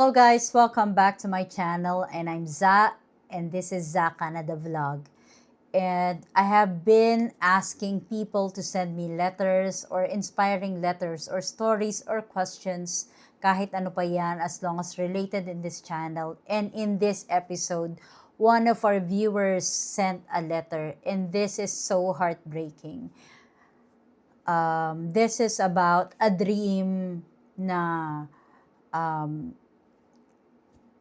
Hello guys, welcome back to my channel and I'm Za and this is Za Canada Vlog. And I have been asking people to send me letters or inspiring letters or stories or questions kahit ano pa yan as long as related in this channel. And in this episode, one of our viewers sent a letter and this is so heartbreaking. This is about a dream na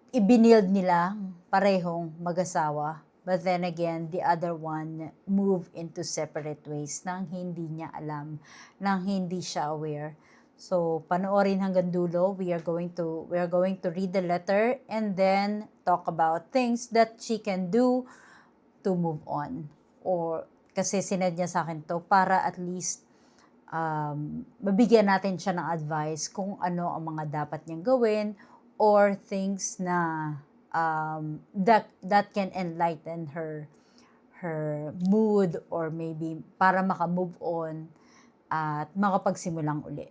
ibinild nila parehong mag-asawa. But then again, the other one moved into separate ways nang hindi niya alam, nang hindi siya aware. So, panoorin hanggang dulo. We are going to read the letter and then talk about things that she can do to move on. Or kasi sinad niya sa akin to para at least mabigyan natin siya ng advice kung ano ang mga dapat niyang gawin or things na that can enlighten her mood or maybe para maka-move on at makapagsimulang uli.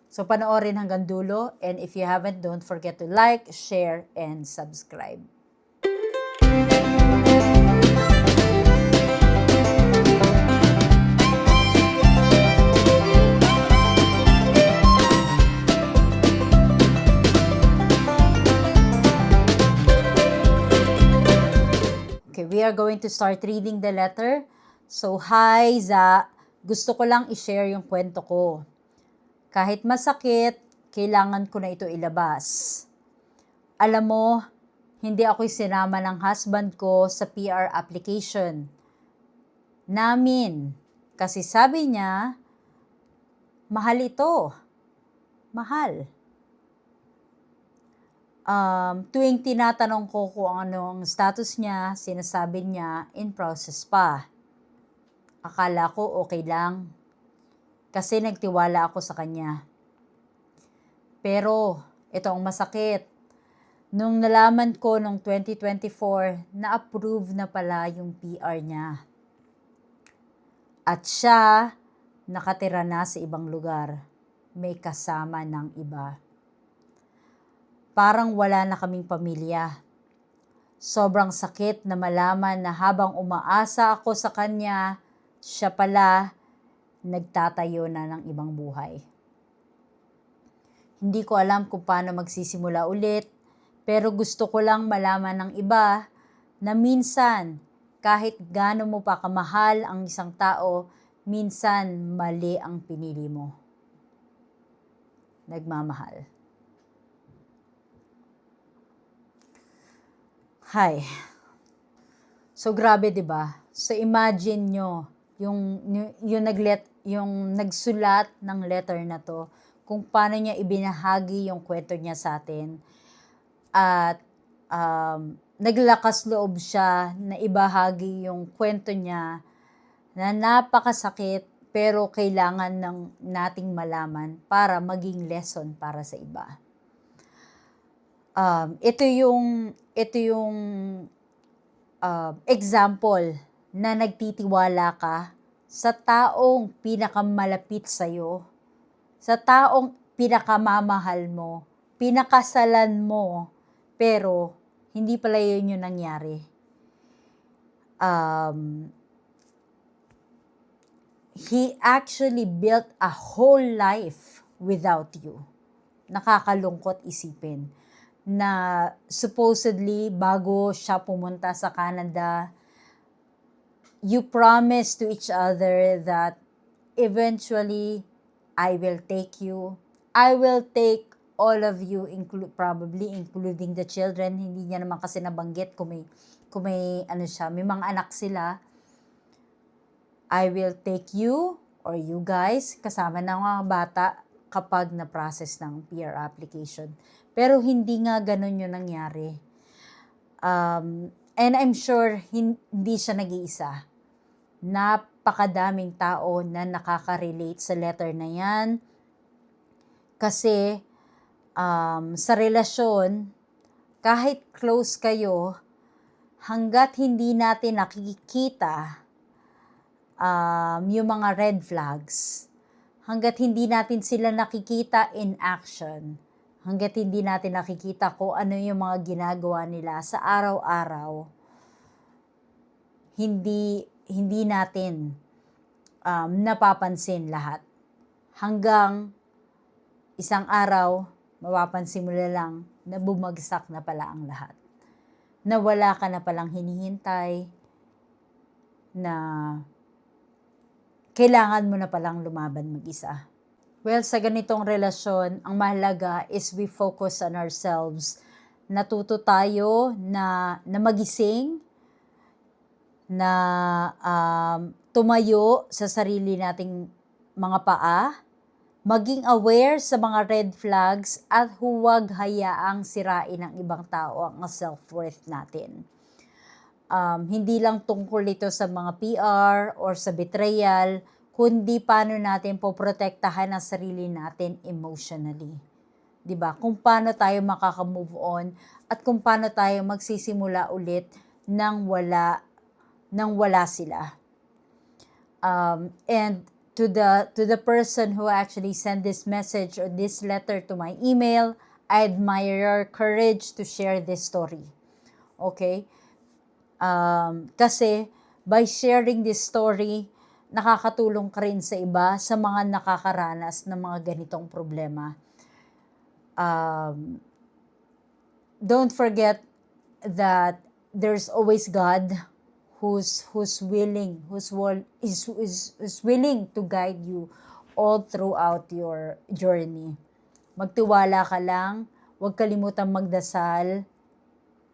So panoorin hanggang dulo, and if you haven't, don't forget to like, share, and subscribe. Okay, we are going to start reading the letter. So, hi, Za. Gusto ko lang i-share yung kwento ko. Kahit masakit, kailangan ko na ito ilabas. Alam mo, hindi ako'y sinama ng husband ko sa PR application namin. Kasi sabi niya, mahal ito. Mahal. Tuwing tinatanong ko kung ano ang status niya, sinasabi niya in process pa. Akala ko okay lang kasi nagtiwala ako sa kanya. Pero ito ang masakit. Nung nalaman ko nung 2024 na approve na pala yung PR niya. At siya nakatira na sa ibang lugar. May kasama ng iba. Parang wala na kaming pamilya. Sobrang sakit na malaman na habang umaasa ako sa kanya, siya pala nagtatayo na ng ibang buhay. Hindi ko alam kung paano magsisimula ulit, pero gusto ko lang malaman ng iba na minsan, kahit gaano mo pa kamahal ang isang tao, minsan mali ang pinili mo. Nagmamahal. Hi. So grabe 'di ba? So imagine nyo yung nagsulat ng letter na to kung paano niya ibinahagi yung kwento niya sa atin at naglakas loob siya na ibahagi yung kwento niya na napakasakit pero kailangan nating malaman para maging lesson para sa iba. Ito yung example na nagtitiwala ka sa taong pinakamalapit sa'yo, sa taong pinakamamahal mo, pinakasalan mo, pero hindi pala yun yung nangyari. He actually built a whole life without you. Nakakalungkot isipin na supposedly bago siya pumunta sa Canada, you promised to each other that eventually I will take you. I will take all of you, probably including the children. Hindi niya naman kasi nabanggit kung may ano siya, may mga anak sila. I will take you or you guys kasama ng mga bata kapag na-process ng PR application. Pero hindi nga ganun yung nangyari. And I'm sure hindi siya nag-iisa. Napakadaming tao na nakaka-relate sa letter na yan. Kasi sa relasyon, kahit close kayo, hanggat hindi natin nakikita yung mga red flags, hanggat hindi natin sila nakikita in action, hangga't hindi natin nakikita kung ano yung mga ginagawa nila sa araw-araw, hindi natin napapansin lahat. Hanggang isang araw, mapapansin mo na lang na bumagsak na pala ang lahat. Na wala ka na palang hinihintay, na kailangan mo na palang lumaban mag-isa. Well, sa ganitong relasyon, ang mahalaga is we focus on ourselves. Natuto tayo na magising, na tumayo sa sarili nating mga paa, maging aware sa mga red flags at huwag hayaang sirain ng ibang tao ang self-worth natin. Hindi lang tungkol ito sa mga PR or sa betrayal, kundi paano natin poprotektahan ang sarili natin emotionally. 'Di ba? Kung paano tayo makaka-move on at kung paano tayo magsisimula ulit nang wala sila. And to the person who actually sent this message or this letter to my email, I admire your courage to share this story. Okay? Kasi by sharing this story, nakakatulong ka rin sa iba, sa mga nakakaranas ng mga ganitong problema. Don't forget that there's always God who's willing to guide you all throughout your journey. Magtiwala ka lang, huwag kalimutang magdasal,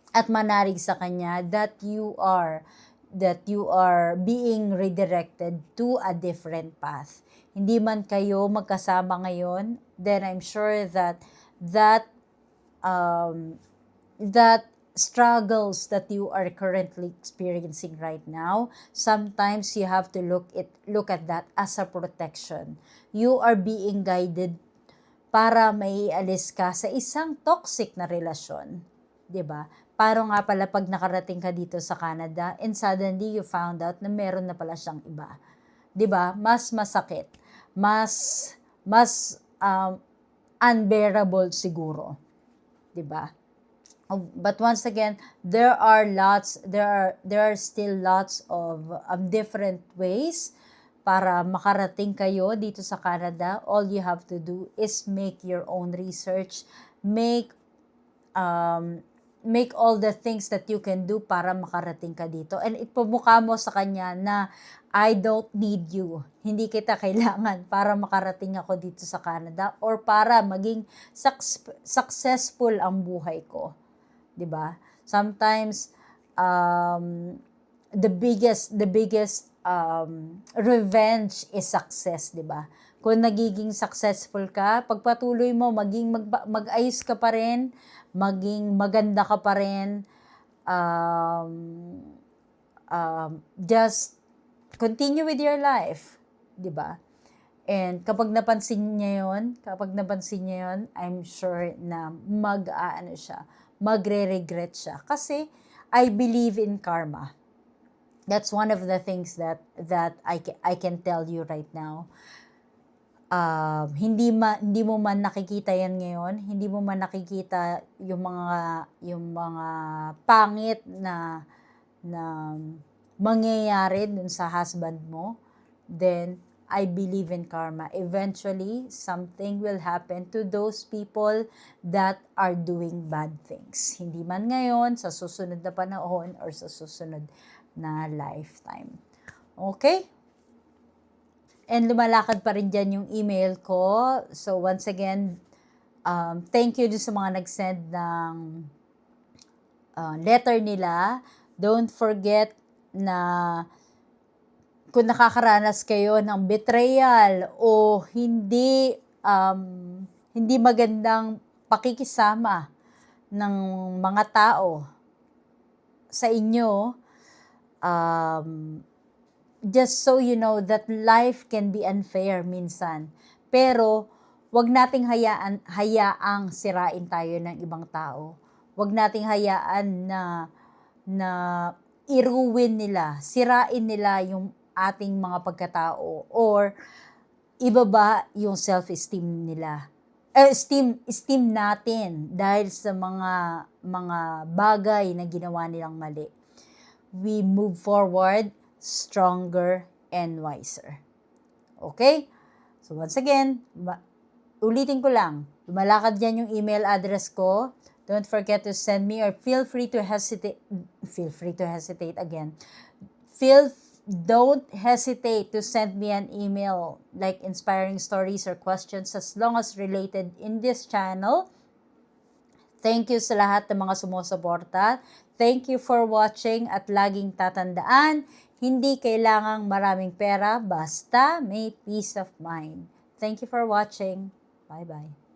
at manarig sa Kanya that you are being redirected to a different path. Hindi man kayo magkasama ngayon, then I'm sure that struggles that you are currently experiencing right now, sometimes you have to look at that as a protection. You are being guided para maialis ka sa isang toxic na relasyon. 'Di ba? Paano nga pala pag nakarating ka dito sa Canada and suddenly you found out na meron na pala siyang iba. 'Di ba? Mas masakit. Mas unbearable siguro. 'Di ba? But once again, there are still lots of different ways para makarating kayo dito sa Canada. All you have to do is make your own research, make all the things that you can do para makarating ka dito. And ipamukha mo sa Kanya na I don't need you. Hindi kita kailangan para makarating ako dito sa Canada or para maging successful ang buhay ko. 'Di ba? Sometimes the biggest revenge is success, 'di ba? Kung nagiging successful ka, pagpatuloy mo mag-ayos ka pa rin, maging maganda ka pa rin, just continue with your life, 'di ba? And kapag napansin niya 'yon, I'm sure na magre-regret siya. Kasi I believe in karma. That's one of the things that I can tell you right now. Hindi mo man nakikita yan ngayon, hindi mo man nakikita yung mga pangit na mangyayari dun sa husband mo, then I believe in karma. Eventually, something will happen to those people that are doing bad things. Hindi man ngayon, sa susunod na panahon, or sa susunod na lifetime. Okay? And lumalakad pa rin dyan yung email ko. So once again, thank you sa mga nag-send ng letter nila. Don't forget na kung nakakaranas kayo ng betrayal o hindi magandang pakikisama ng mga tao sa inyo, just so you know that life can be unfair minsan. Pero wag nating hayaang sirain tayo ng ibang tao. Wag nating hayaan na sirain nila yung ating mga pagkatao or ibaba yung self-esteem nila. esteem natin dahil sa mga bagay na ginawa nilang mali. We move forward stronger and wiser. Okay? So once again, ulitin ko lang, lumalakad dyan yung email address ko. Don't forget to send me or feel free to hesitate again. Don't hesitate to send me an email like inspiring stories or questions as long as related in this channel. Thank you sa lahat ng mga sumusuporta. Thank you for watching at laging tatandaan, hindi kailangang maraming pera, basta may peace of mind. Thank you for watching. Bye-bye.